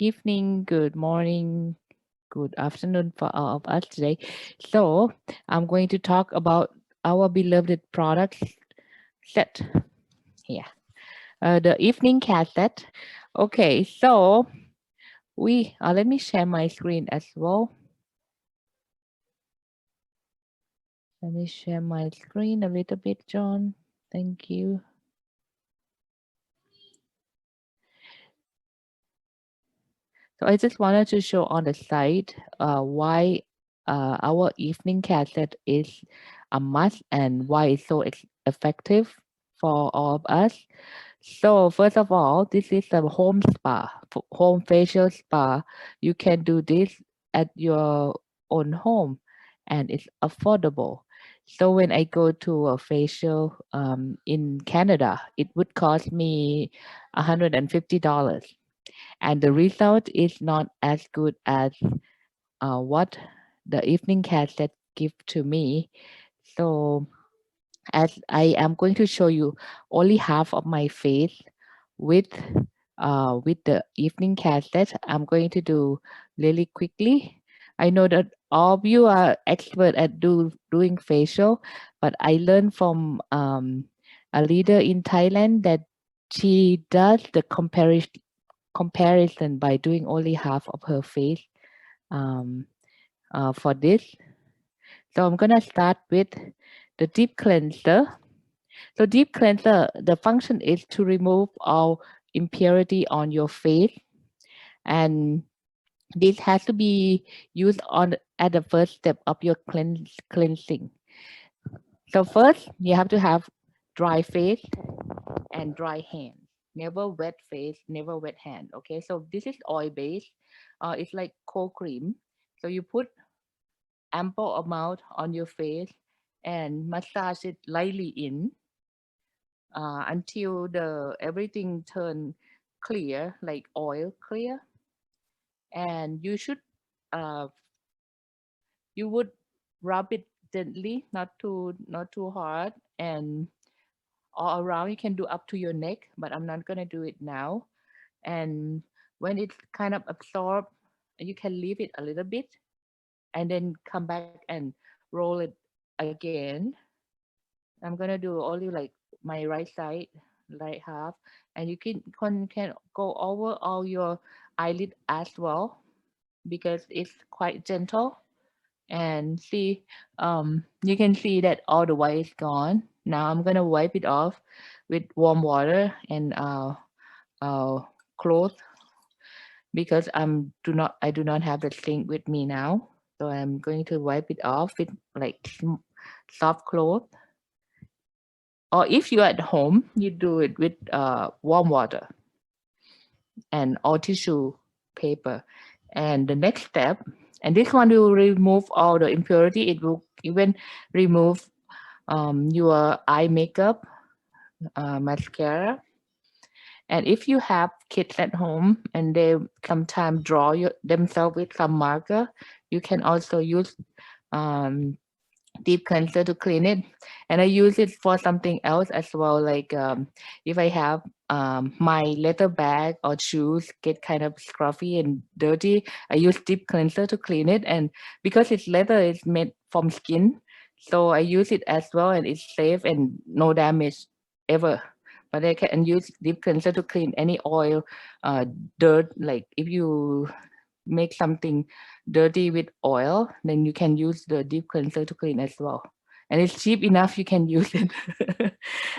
evening, good morning, good afternoon for all of us today. So, I'm going to talk about our beloved product set here, the evening cat set. Okay, so let me share my screen as well. Let me share my screen a little bit, John. Thank you. So I just wanted to show on the side why our evening cat set is a must and why it's so effective for all of us. So first of all, this is a home spa, home facial spa. You can do this at your own home and it's affordable. So when I go to a facial in Canada, it would cost me $150, and the result is not as good as what the evening cat set give to me. So as I am going to show you only half of my face with with the evening cat set, I'm going to do really quickly. I know that all of you are expert at doing facial, but I learned from a leader in Thailand that she does the comparison by doing only half of her face um, for this. So I'm gonna start with the deep cleanser. So deep cleanser, the function is to remove all impurity on your face, and this has to be used on at the first step of your cleansing. So first, you have to have dry face and dry hand. Never wet face, never wet hand. Okay, so this is oil based. It's like cold cream. So you put ample amount on your face and massage it lightly in until the everything turn clear, like oil clear. And uh, you would rub it gently, not too hard, and all around. You can do up to your neck, but I'm not gonna do it now. And when it's kind of absorbed, you can leave it a little bit and then come back and roll it again. I'm gonna do only like my right side, right half, and you can go over all your eyelid as well because it's quite gentle. And see, you can see that all the white is gone. Now I'm gonna wipe it off with warm water and uh cloth because I do not have the sink with me now. So I'm going to wipe it off with like soft cloth. Or if you're at home, you do it with warm water and or tissue paper. And the next step, and this one will remove all the impurity. It will even remove your eye makeup, mascara. And if you have kids at home and they sometimes draw themselves with some marker, you can also use um, deep cleanser to clean it. And I use it for something else as well, like if I have my leather bag or shoes get kind of scruffy and dirty, I use deep cleanser to clean it. And because it's leather, it's made from skin, so I use it as well, and it's safe and no damage ever. But I can use deep cleanser to clean any oil, uh, dirt, like if you make something dirty with oil, then you can use the deep cleanser to clean as well. And it's cheap enough, you can use it.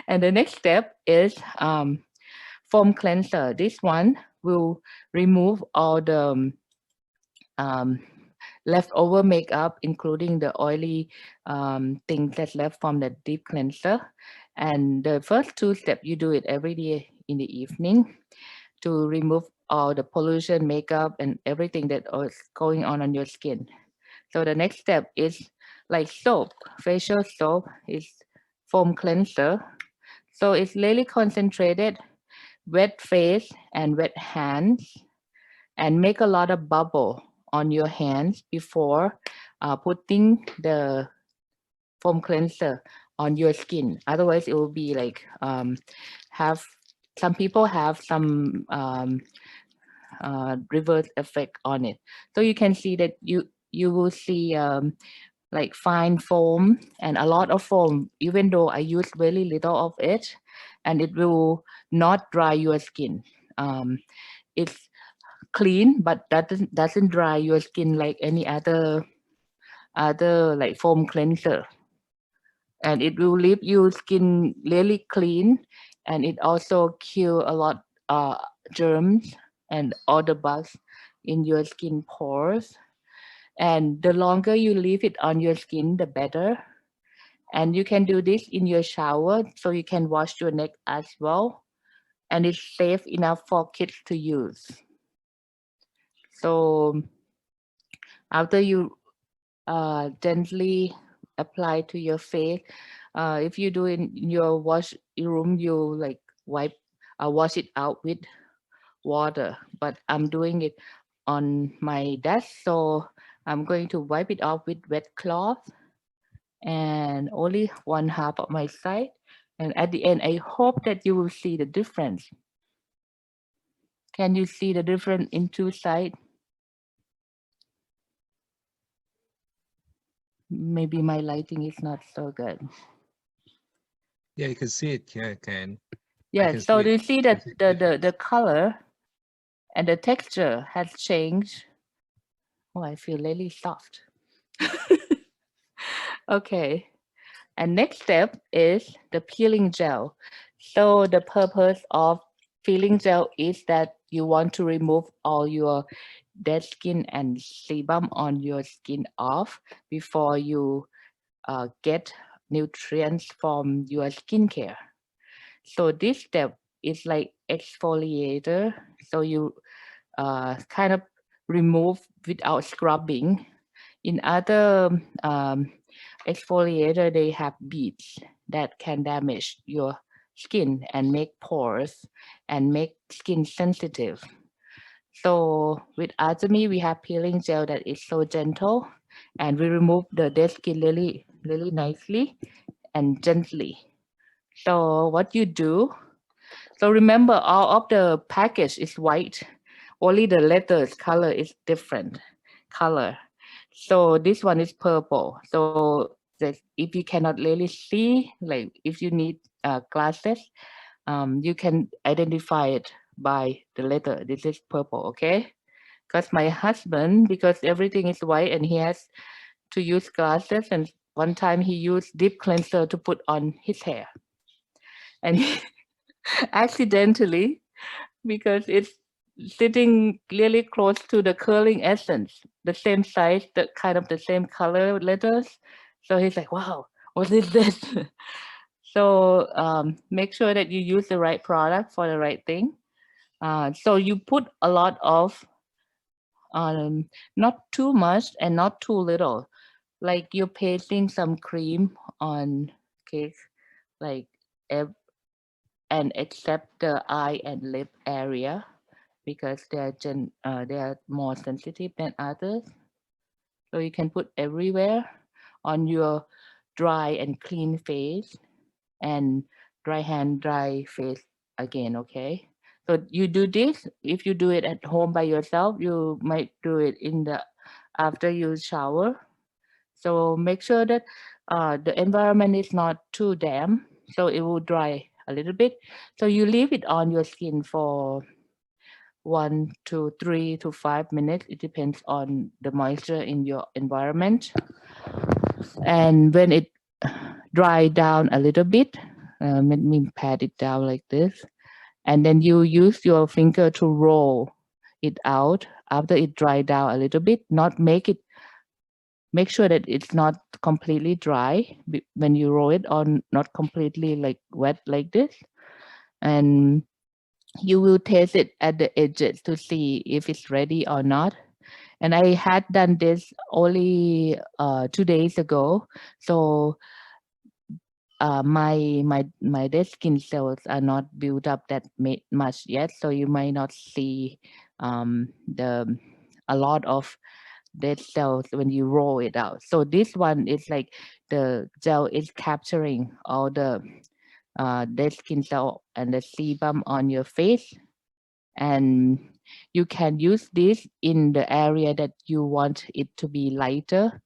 And the next step is foam cleanser. This one will remove all the um, leftover makeup, including the oily things that's left from the deep cleanser. And the first two steps, you do it every day in the evening to remove all the pollution, makeup, and everything that is going on your skin. So the next step is like soap. Facial soap is foam cleanser. So it's really concentrated, wet face and wet hands, and make a lot of bubble on your hands before putting the foam cleanser on your skin. Otherwise, it will be like have some people have some reverse effect on it. So you can see that you will see like fine foam and a lot of foam, even though I use very little of it, and it will not dry your skin. It's clean, but that doesn't dry your skin like any other like foam cleanser, and it will leave your skin really clean, and it also kill a lot germs and other bugs in your skin pores. And the longer you leave it on your skin, the better. And you can do this in your shower, so you can wash your neck as well, and it's safe enough for kids to use. So after you gently apply to your face, if you do in your wash room, you like wipe wash it out with water, but I'm doing it on my desk, so I'm going to wipe it off with wet cloth and only one half of my side. And at the end, I hope that you will see the difference. Can you see the difference in two sides? Maybe my lighting is not so good. Yeah, you can see it. Yeah, I can. I can Yes, see so do it. you see that the color and the texture has changed? Oh, I feel really soft. Okay. And next step is the peeling gel. So the purpose of peeling gel is that you want to remove all your dead skin and sebum on your skin off before you get nutrients from your skincare. So this step is like exfoliator. So you kind of remove without scrubbing. In other exfoliator, they have beads that can damage your skin and make pores and make skin sensitive. So with Atomy, we have peeling gel that is so gentle, and we remove the dead skin really, really nicely and gently. So what you do, so remember all of the package is white, only the letters color is different color. So this one is purple. So that if you cannot really see, like if you need glasses, you can identify it by the letter. This is purple, okay? Because my husband, because everything is white and he has to use glasses, and one time he used deep cleanser to put on his hair, and he accidentally, because it's sitting really close to the curling essence, the same size, the kind of the same color letters. So he's like, "Wow, what is this?" So make sure that you use the right product for the right thing. So you put a lot of, not too much and not too little. Like you're pasting some cream on cake, like ev- and except the eye and lip area because they are more sensitive than others. So you can put everywhere on your dry and clean face, and dry hand, dry face again. Okay. So you do this. If you do it at home by yourself, you might do it in the after you shower. So make sure that the environment is not too damp, so it will dry a little bit. So you leave it on your skin for 1 to 3 to 5 minutes. It depends on the moisture in your environment. And when it dry down a little bit, let me pat it down like this. And then you use your finger to roll it out after it dry down a little bit. Not make sure that it's not completely dry when you roll it, or not completely like wet like this. And you will taste it at the edges to see if it's ready or not. And I had done this only 2 days ago, so my dead skin cells are not built up that much yet, so you might not see the a lot of dead cells when you roll it out. So this one is like the gel is capturing all the dead skin cell and the sebum on your face, and you can use this in the area that you want it to be lighter.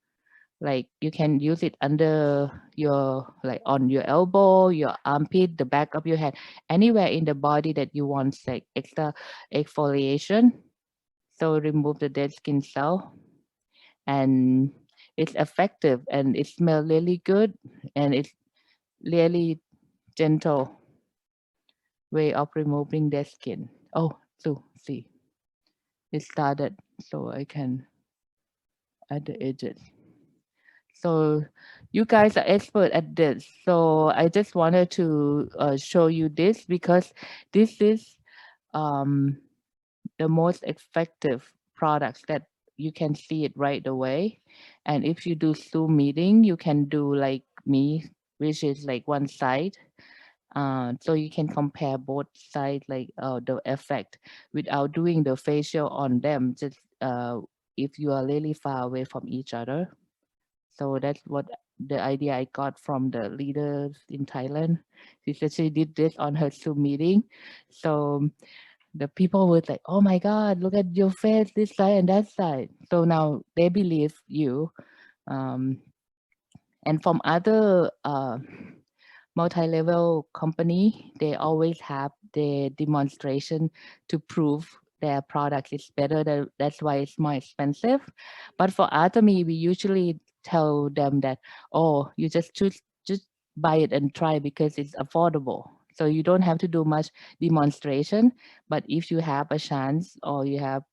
Like you can use it under your, like on your elbow, your armpit, the back of your head, anywhere in the body that you want like extra exfoliation. So remove the dead skin cell, and it's effective and it smells really good, and it's really gentle way of removing dead skin. Oh, so see, it started, so I can add the edges. So you guys are expert at this. So I just wanted to show you this because this is um, the most effective products that you can see it right away. And if you do Zoom meeting, you can do like me, which is like one side. So you can compare both sides, like the effect without doing the facial on them. Just if you are really far away from each other. So that's what the idea I got from the leaders in Thailand. She said she did this on her Zoom meeting. So the people were like, "Oh my God, look at your face, this side and that side." So now they believe you. Um, and from other multi-level company, they always have the demonstration to prove their product is better. That's why it's more expensive. But for Atomy, we usually tell them that, oh, you just buy it and try because it's affordable. So you don't have to do much demonstration. But if you have a chance or you have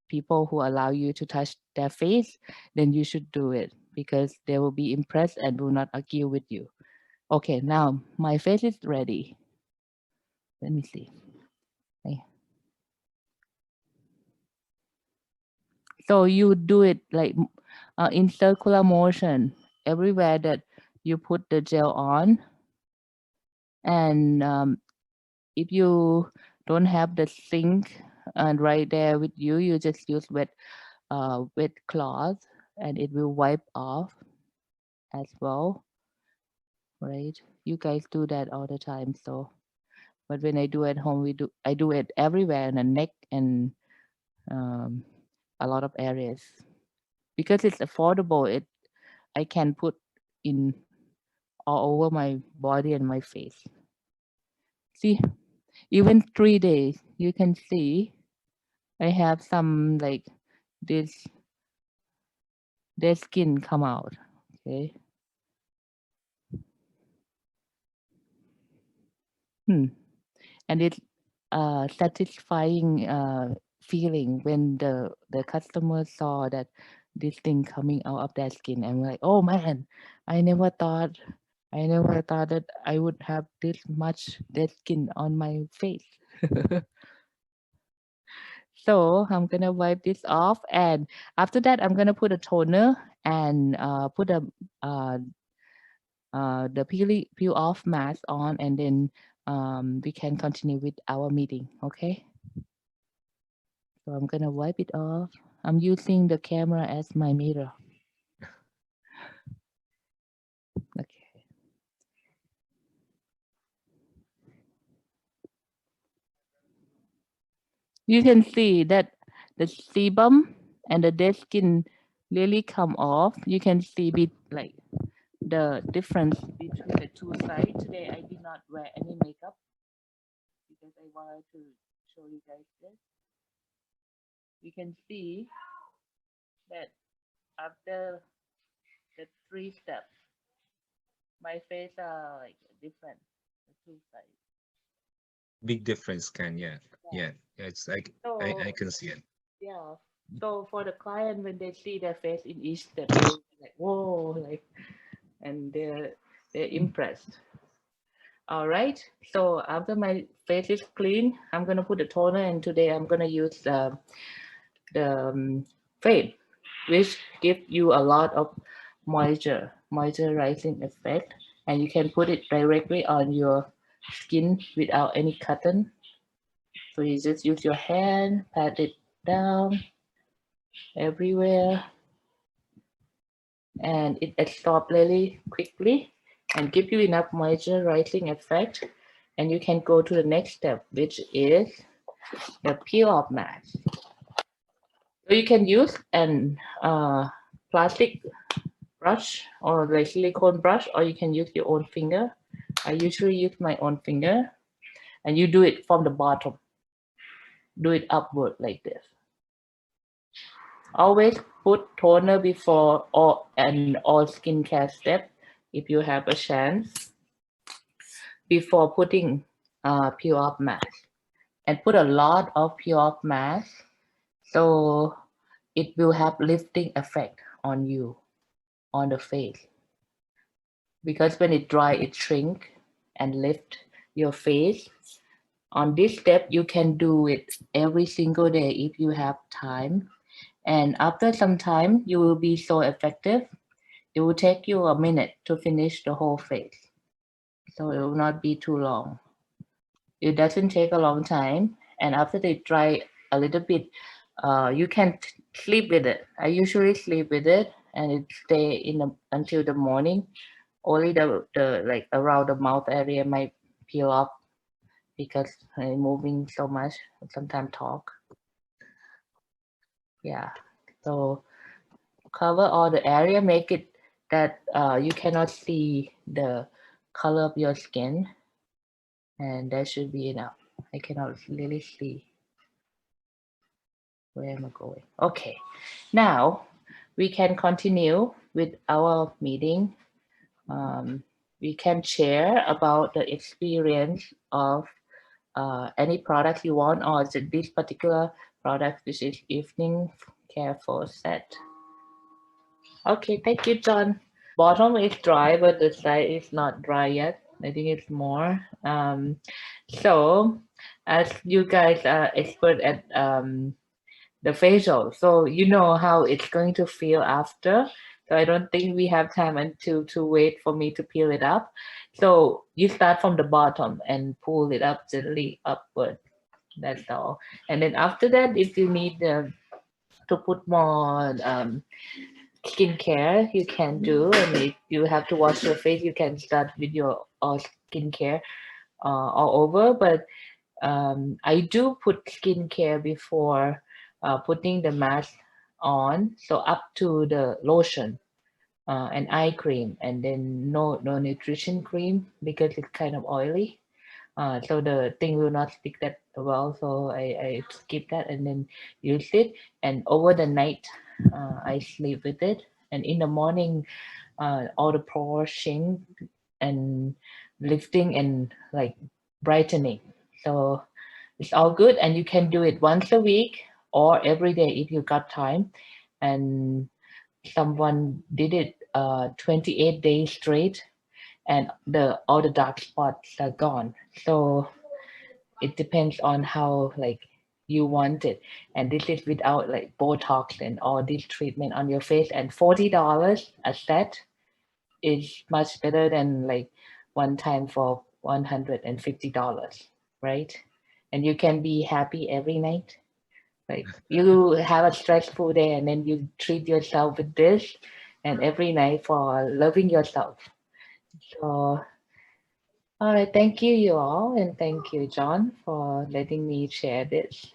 people who allow you to touch their face, then you should do it because they will be impressed and will not argue with you. Okay, now my face is ready. Let me see. Okay. So you do it like in circular motion everywhere that you put the gel on. And if you don't have the sink and right there with you, you just use wet cloth and it will wipe off as well, right? You guys do that all the time. So, but when I do at home, I do it everywhere in the neck and um, a lot of areas because it's affordable. I can put in all over my body and my face. See, even 3 days, you can see I have some like this their skin come out. Okay. Hmm. And it's satisfying feeling when the customer saw that this thing coming out of their skin and we're like, oh man, I never thought I never thought that I would have this much dead skin on my face. So I'm gonna wipe this off, and after that, I'm gonna put a toner and put uh, the peel off mask on, and then we can continue with our meeting. Okay. So I'm gonna wipe it off. I'm using the camera as my mirror. Okay. You can see that the sebum and the dead skin really come off. You can see like the difference between the two sides. Today I did not wear any makeup because I wanted to show you guys this. You can see that after the 3 steps, my face are like different, the two sides. Big difference, can yeah. Yeah. Yeah. Yeah, it's like I So can see it. yeah. So for the client, when they see their face in each step, they'll be like, whoa, like, and they're impressed. All right. So after my face is clean, I'm gonna put the toner, and today I'm gonna use the fade, which give you a lot of moisturizing effect, and you can put it directly on your skin without any cotton. So you just use your hand, pat it down everywhere, and it absorbs really quickly and give you enough moisturizing effect. And you can go to the next step, which is the peel off mask. So you can use an plastic brush or like silicone brush, or you can use your own finger. I usually use my own finger, and you do it from the bottom. Do it upward like this. Always put toner before all skincare step if you have a chance before putting peel off mask, and put a lot of peel off mask so it will have lifting effect on you on the face, because when it dry it shrink and lift your face. On this step you can do it every single day if you have time, and after some time you will be so effective. It will take you a minute to finish the whole face, so it will not be too long. It doesn't take a long time, and after they dry a little bit, you can sleep with it. I usually sleep with it, and it stay until the morning. Only the like around the mouth area might peel off because I'm moving so much. Sometimes talk. Yeah. So cover all the area, make it that you cannot see the color of your skin, and that should be enough. I cannot really see where am I going. Okay, now we can continue with our meeting. We can share about the experience of any product you want, or is it this particular product, which is evening care for set. Okay, thank you, John. Bottom is dry, but the side is not dry yet. I think it's more. So, as you guys are expert at the facial, so you know how it's going to feel after. So I don't think we have time until to wait for me to peel it up. So you start from the bottom and pull it up gently upward. That's all. And then after that, if you need to put more skincare, you can do. And if you have to wash your face, you can start with your skincare all over. But I do put skincare before putting the mask on, so up to the lotion and eye cream, and then no nutrition cream because it's kind of oily. So the thing will not stick that well, so I skip that and then use it. And over the night, I sleep with it. And in the morning, all the pores shrink and lifting and like brightening. So it's all good, and you can do it once a week or every day if you got time. And someone did it 28 days straight, and all the dark spots are gone. So it depends on how like you want it. And this is without like Botox and all this treatment on your face. And $40 a set is much better than like one time for $150, right? And you can be happy every night. Like you have a stressful day and then you treat yourself with this, and every night for loving yourself. So all right, thank you, you all, and thank you, John, for letting me share this.